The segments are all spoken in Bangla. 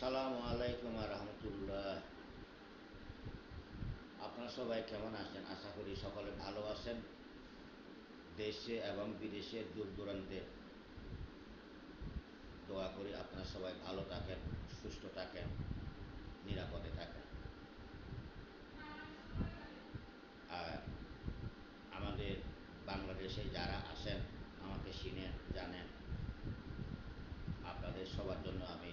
আসসালামু আলাইকুম রহমতুল্লাহ। আপনারা সবাই কেমন আছেন? আশা করি সকলে ভালো আছেন। দেশে এবং বিদেশের দূর দূরান্তে দোয়া করি আপনারা সবাই ভালো থাকেন, সুস্থ থাকেন, নিরাপদে থাকেন। আর আমাদের বাংলাদেশে যারা আছেন, আমাকে চিনেন, জানেন, আপনাদের সবার জন্য আমি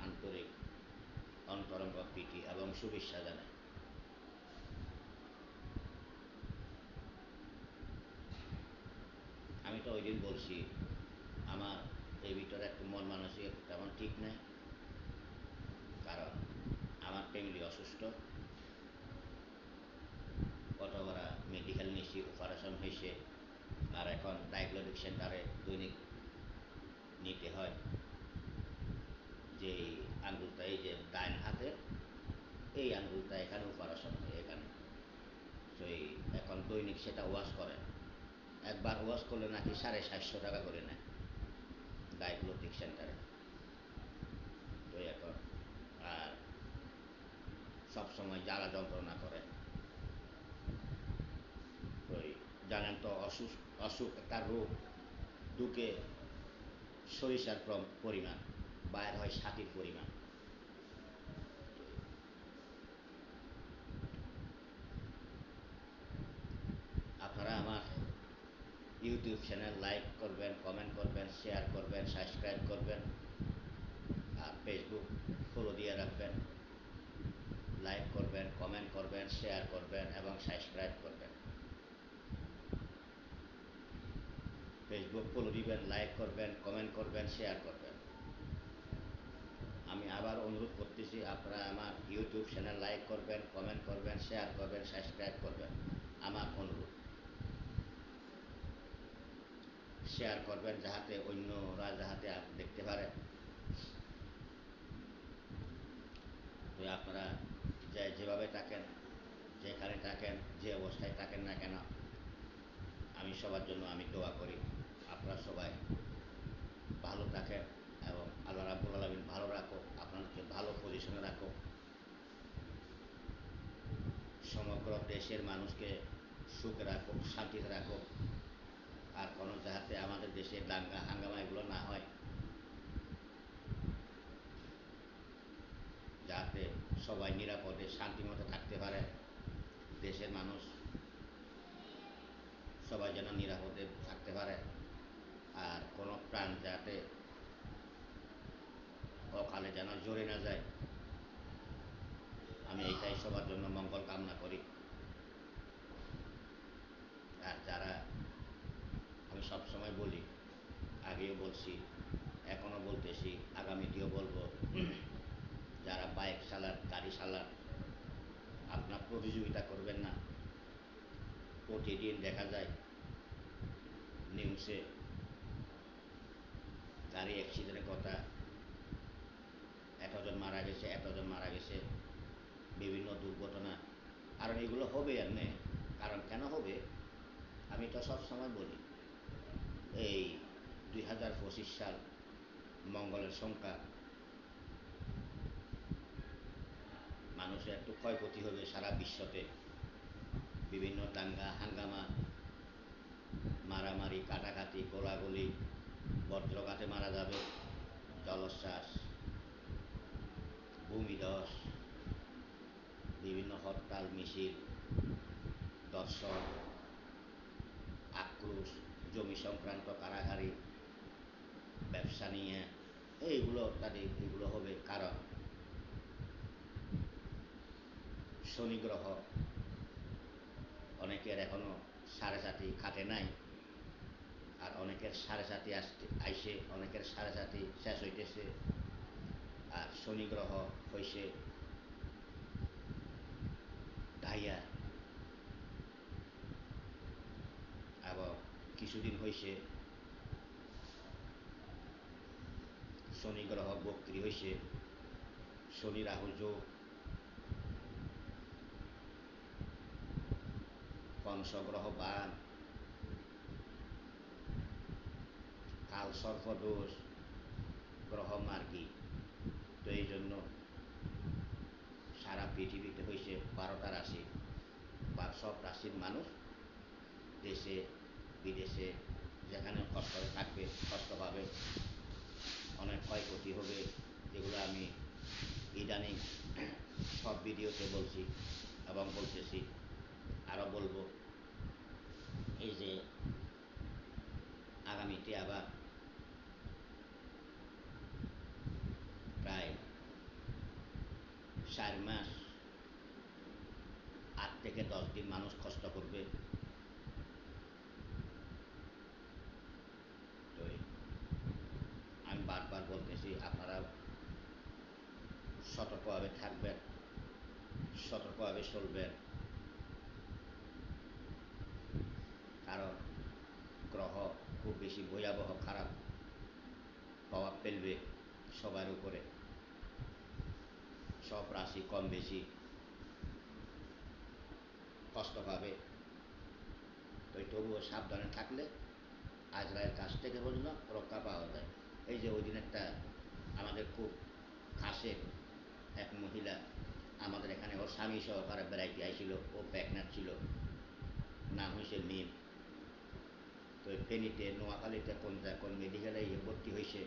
আন্তরিক অন্তরঙ্গ প্রীতি এবং শুভেচ্ছা জানাই। আমি তো ওই দিন বলছি, আমার এই ভিতরে একটু মন মানসিক তেমন ঠিক নেই, কারণ আমার ফ্যামিলি অসুস্থ। কতবার মেডিকেল নিয়েছি, অপারেশন হয়েছে, আর এখন ডায়াগনস্টিক সেন্টারে দৈনিক নিতে হয়। যে আঙ্গুলটা, এই যে ডাইন হাতে, এই আঙ্গুলটা এখানে অপারেশন হয় এখানে। তো এখন দৈনিক সেটা ওয়াশ করে। একবার ওয়াশ করলে নাকি 750 টাকা করে নেয় ডায়াগনস্টিক সেন্টারে। তো এখন আর সবসময় জ্বালা যন্ত্রণা করে। তো জানেন তো, অসুখ একটা রোগ ঢুকে সরিষার পরিমাণ, বাইর হয় ছাতির পরিমাণ। আপনারা আমার ইউটিউব চ্যানেল লাইক করবেন, কমেন্ট করবেন, শেয়ার করবেন, সাবস্ক্রাইব করবেন, আর ফেসবুক ফলো দিয়ে রাখবেন। লাইক করবেন, কমেন্ট করবেন, শেয়ার করবেন এবং সাবস্ক্রাইব করবেন। ফেসবুক ফলো দিবেন, লাইক করবেন, কমেন্ট করবেন, শেয়ার করবেন। আমি আবার অনুরোধ করতেছি, আপনারা আমার ইউটিউব চ্যানেল লাইক করবেন, কমেন্ট করবেন, শেয়ার করবেন, সাবস্ক্রাইব করবেন। আমার অনুরোধ, শেয়ার করবেন যাহাতে অন্যরা যাহাতে দেখতে পারে। তো আপনারা যেভাবে থাকেন, যেখানে থাকেন, যে অবস্থায় থাকেন না কেন, আমি সবার জন্য আমি দোয়া করি আপনারা সবাই ভালো থাকেন এবং আল্লাহ রাব্বুল আলামিন ভালো রাখো, আপনাদেরকে ভালো পজিশনে রাখো, সমগ্র দেশের মানুষকে সুখে রাখো, শান্তিতে রাখো। আর কোনো যাহাতে আমাদের দেশে দাঙ্গা হাঙ্গামা এগুলো না হয়, যাতে সবাই নিরাপদে শান্তিমতো থাকতে পারে। দেশের মানুষ সবাই যেন নিরাপদে থাকতে পারে, আর কোনো প্রাণ যাতে অকালে যেন ঝরে না যায়। আমি এইটাই সবার জন্য মঙ্গল কামনা করি। আর যারা, আমি সবসময় বলি, আগেও বলছি, এখনও বলতেছি, আগামীতেও বলবো, যারা বাইক চালান, গাড়ি চালান, আপনার প্রতিযোগিতা করবেন না। প্রতিদিন দেখা যায় নিউজে গাড়ি অ্যাক্সিডেন্টের কথা, এতজন মারা গেছে, এতজন মারা গেছে, বিভিন্ন দুর্ঘটনা। কারণ এগুলো হবে এমনি, কারণ কেন হবে, আমি তো সব সময় বলি, এই 2025 সাল মঙ্গলের সংখ্যা, মানুষের একটু ক্ষয়ক্ষতি হবে সারা বিশ্বতে। বিভিন্ন দাঙ্গা হাঙ্গামা, মারামারি, কাটাকাটি, গোলাগুলি, বজ্রঘাতে মারা যাবে, জলোচ্ছ্বাস, ভূমিধস, বিভিন্ন হরতাল মিছিল, দর্শন, আক্রোশ, জমি সংক্রান্ত কারাগারি, ব্যবসা নিয়ে, এইগুলো তাদের এগুলো হবে। কারণ শনি গ্রহ, অনেকের এখনো 4.5 খাটে নাই, আর অনেকের 4.5 আইসে, অনেকের 4.5 শেষ হইতেছে। আর শনি গ্রহ হইছে ঢাইয়া, এবং কিছুদিন হইছে শনি গ্রহ বক্রি হইছে, শনি রাহু যোগ, পঞ্চগ্রহ বান, কাল সর্পদোষ, গ্রহ মার্গী। তো এই জন্য 12টা রাশি বা সব রাশির মানুষ দেশে বিদেশে যেখানে কষ্ট থাকবে, কষ্ট পাবে, অনেক ক্ষয়ক্ষতি হবে, যেগুলো আমি ইদানিং সব ভিডিওতে বলছি এবং বলতেছি, আরও বলবো। এই যে আগামীতে আবার প্রায় 4 মাস 8 থেকে 10 দিন মানুষ কষ্ট করবে। তো আমি বারবার বলতেছি, আপনারা সতর্কভাবে থাকবেন, সতর্কভাবে চলবেন, কারণ গ্রহ খুব বেশি ভয়াবহ খারাপ প্রভাব ফেলবে সবার উপরে। সব রাশি কম বেশি কষ্ট পাবে। তো তবুও সাবধানে থাকলে আজরায়ের কাছ থেকে বুঝলাম রক্ষা পাওয়া যায়। এই যে ওই দিন একটা আমাদের খুব কাছের এক মহিলা আমাদের এখানে ওর স্বামী সহকারে বেড়াইতে আইছিল, ও প্রেগনেন্ট ছিল, নাম হয়েছে মিম। তো ফেনীতে নোয়াখালীতে কোন মেডিকেলে ভর্তি হয়েছে,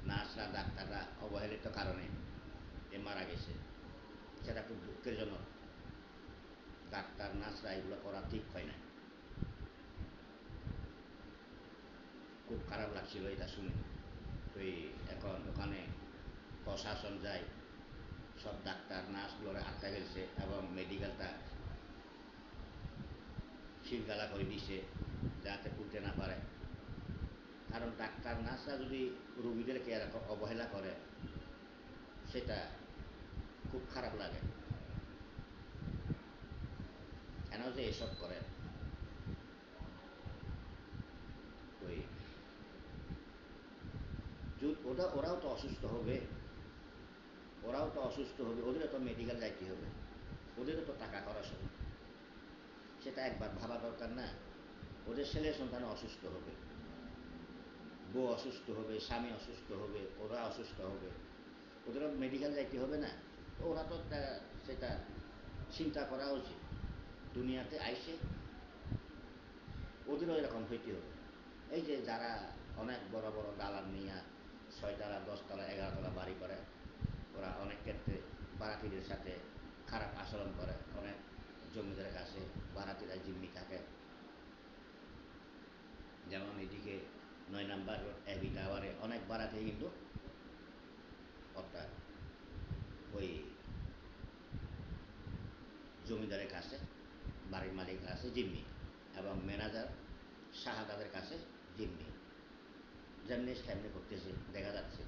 নার্সরা ডাক্তাররা অবহেলিত কারণে এ মারা গেছে। সেটা খুব দুঃখের জন্য। ডাক্তার নার্সরা এগুলো করা ঠিক হয় না। খুব খারাপ লাগছিল এটা শুনে। তো এখন ওখানে প্রশাসন যায়, সব ডাক্তার নার্সগুলোরে আটকা ফেলছে এবং মেডিকেলটা শিলগালা করে দিছে যাতে করতে না পারে। কারণ ডাক্তার নার্সরা যদি রোগীদেরকে এরকম অবহেলা করে, সেটা খুব খারাপ লাগে। কেন যে এসব করে? ওই ওরাও তো অসুস্থ হবে, ওরাও তো অসুস্থ হবে, ওদেরও তো মেডিকেল যাইতে হবে, ওদেরও তো টাকা খরচ হবে। সেটা একবার ভাবা দরকার না? ওদের ছেলে সন্তান অসুস্থ হবে, বউ অসুস্থ হবে, স্বামী অসুস্থ হবে, ওরা অসুস্থ হবে, ওদেরও মেডিকেল যাইতে হবে না? ওরা তো সেটা চিন্তা করা উচিত। দুনিয়াতে আইসে ওদেরও এরকম হইতে হবে। এই যে যারা অনেক বড় বড় দালান নিয়ে 6 তলা 10 তলা 11 তলা বাড়ি করে, ওরা অনেক ক্ষেত্রে বারাতিদের সাথে খারাপ আচরণ করে। অনেক জমিদারের কাছে বারাতিরা জিম্মি থাকে। যেমন এদিকে 9 নম্বর রোড এবি টাওয়ারে অনেক বারাতি কিন্তু অর্থাৎ ওই জমিদারের কাছে, বাড়ির মালিকের কাছে জিম্মি, এবং ম্যানেজার শাহাদাদের কাছে জিম্মি। যেমনি তেমনি করতেছে, দেখা যাচ্ছে।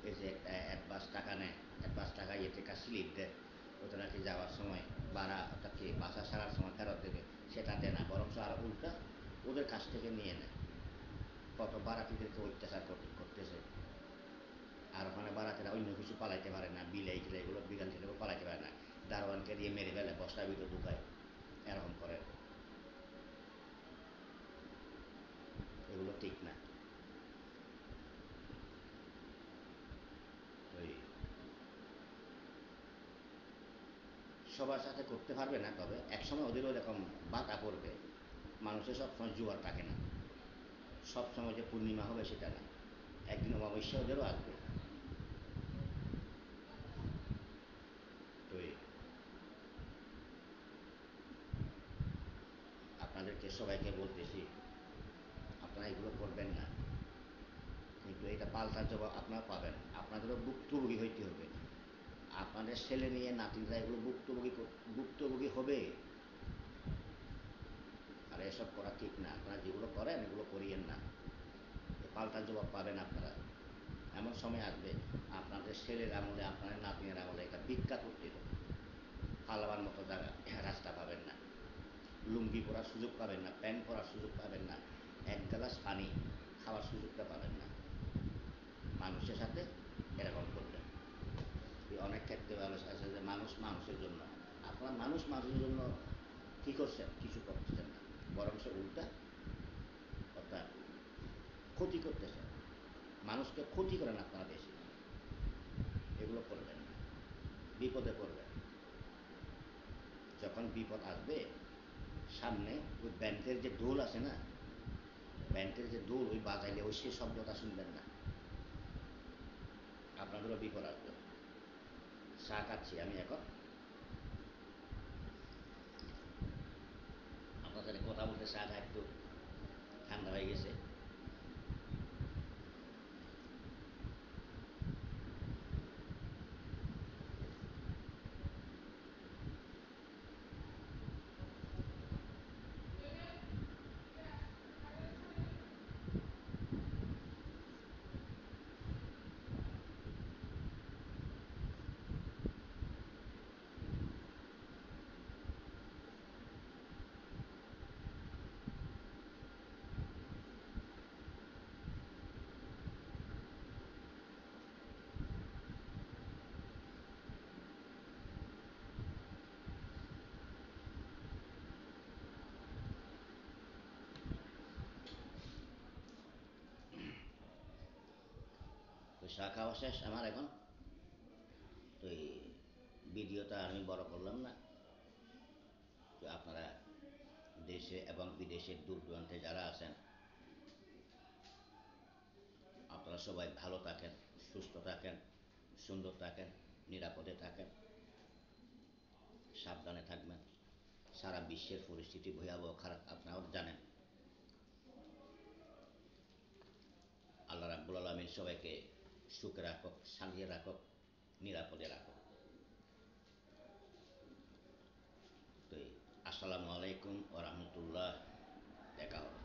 এই যে অ্যাডভান্স টাকা নেয়, অ্যাডভান্স টাকা থেকে স্লিপ দেয়, ওটা নাকি যাওয়ার সময় ভাড়া অর্থাৎ কি বাসা ছাড়ার সময় ফেরত দেবে, সেটা দেয় না, বরং আর উল্টা ওদের কাছ থেকে নিয়ে নেয়। কত বারাতিদেরকে অত্যাচার করতেছে। আর ওখানে বারাতিরা অন্য কিছু পালাইতে পারে না, বিলাই টিলাই এগুলো বিড়াল টিলাগুলো পালাইতে পারে না, দারোয়ানকে দিয়ে মেরে ফেলে, বস্তার ভিতরে ঢুকায়, এরকম করে। এগুলো ঠিক না। ওই সবার সাথে করতে পারবে না, তবে একসময় ওদেরও এরকম বাধা পড়বে। মানুষের সবসময় জোয়ার থাকে না, সবসময় যে পূর্ণিমা হবে সেটা না, একদিন অমাবস্যা ওদেরও আসবে। তো আপনাদেরকে সবাইকে বলতেছি, আপনারা এগুলো করবেন না, কিন্তু এটা পাল্টা জবাব আপনারা পাবেন। আপনাদেরও ভুক্তভোগী হইতে হবে। আপনাদের ছেলে নিয়ে নাতিরা এগুলো ভুক্তভোগী হবে। আর এসব করা ঠিক না। আপনারা যেগুলো করেন এগুলো করিয়েন না, পাল্টা জবাব পাবেন আপনারা। এমন সময় আসবে আপনাদের ছেলের আমলে, আপনাদের নাতিনের আমলে এটা ভিক্ষা করতে হবে। পালাবার মতো জায়গা রাস্তা পাবেন না, লুঙ্গি পরার সুযোগ পাবেন না, প্যান্ট পরার সুযোগ পাবেন না, এক গ্লাস পানি খাওয়ার সুযোগটা পাবেন না। মানুষের সাথে এরকম করবেন। অনেক ক্ষেত্রে মানুষ আছে যে মানুষ মানুষের জন্য, আপনারা মানুষ মানুষের জন্য কী করছেন? কিছু করতেছেন না, বরং সে উল্টা অর্থাৎ ক্ষতি করতেছেন। মানুষকে ক্ষতি করেন আপনারা বেশি, এগুলো করবেন না। বিপদে পড়বে। যখন বিপদ আসবে সামনে, ওই ব্যান্ডের যে দোল আছে না, ব্যান্ডের যে দোল ওই বাজাইলে ওই সে শব্দটা শুনবেন না, আপনাদেরও বিপদ আসবে। চা খাচ্ছি আমি এখন, আপনার সাথে কথা বলতে চা খা একটু ঠান্ডা হয়ে গেছে। তো চা খাওয়া শেষ আমার এখন। তো এই ভিডিওটা আমি বড় করলাম না। তো আপনারা দেশে এবং বিদেশের দূর দূরান্তে যারা আছেন, আপনারা সবাই ভালো থাকেন, সুস্থ থাকেন, সুন্দর থাকেন, নিরাপদে থাকেন, সাবধানে থাকবেন। সারা বিশ্বের পরিস্থিতি ভয়াবহ খারাপ, আপনারাও জানেন। আল্লাহ রাব্বুল আলামিন সবাইকে সুখে রাখুক, শান্তিতে রাখুক, নিরাপদে রাখুক। তো আসসালামু আলাইকুম ওয়া রাহমাতুল্লাহ, দেখা হবে।